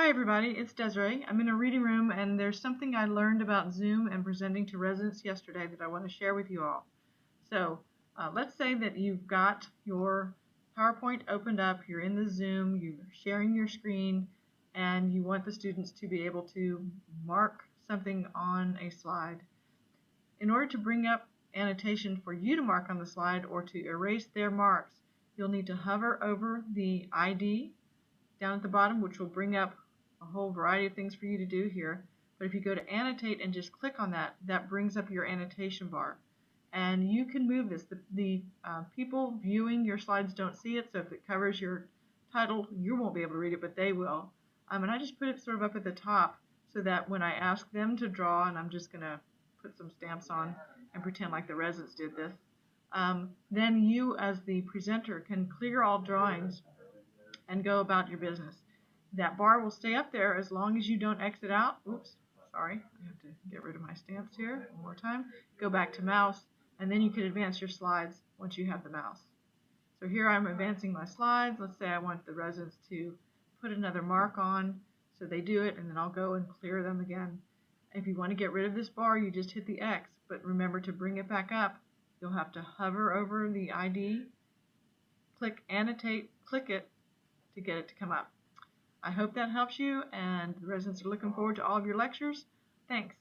Hi everybody, it's Desiree. I'm in a reading room and there's something I learned about Zoom and presenting to residents yesterday that I want to share with you all. So let's say that you've got your PowerPoint opened up, you're in the Zoom, you're sharing your screen, and you want the students to be able to mark something on a slide. In order to bring up annotation for you to mark on the slide or to erase their marks, you'll need to hover over the ID down at the bottom, which will bring up a whole variety of things for you to do here. But if you go to annotate and just click on that, that brings up your annotation bar. And you can move this. The people viewing your slides don't see it, so if it covers your title, you won't be able to read it, but they will. And I just put it sort of up at the top so that when I ask them to draw, and I'm just going to put some stamps on and pretend like the residents did this, then you as the presenter can clear all drawings and go about your business. That bar will stay up there as long as you don't exit out. Oops, sorry, I have to get rid of my stamps here one more time. Go back to mouse, and then you can advance your slides once you have the mouse. So here I'm advancing my slides. Let's say I want the residents to put another mark on, so they do it, and then I'll go and clear them again. If you want to get rid of this bar, you just hit the X, but remember to bring it back up, you'll have to hover over the ID, click annotate, click it to get it to come up. I hope that helps you, and the residents are looking forward to all of your lectures. Thanks.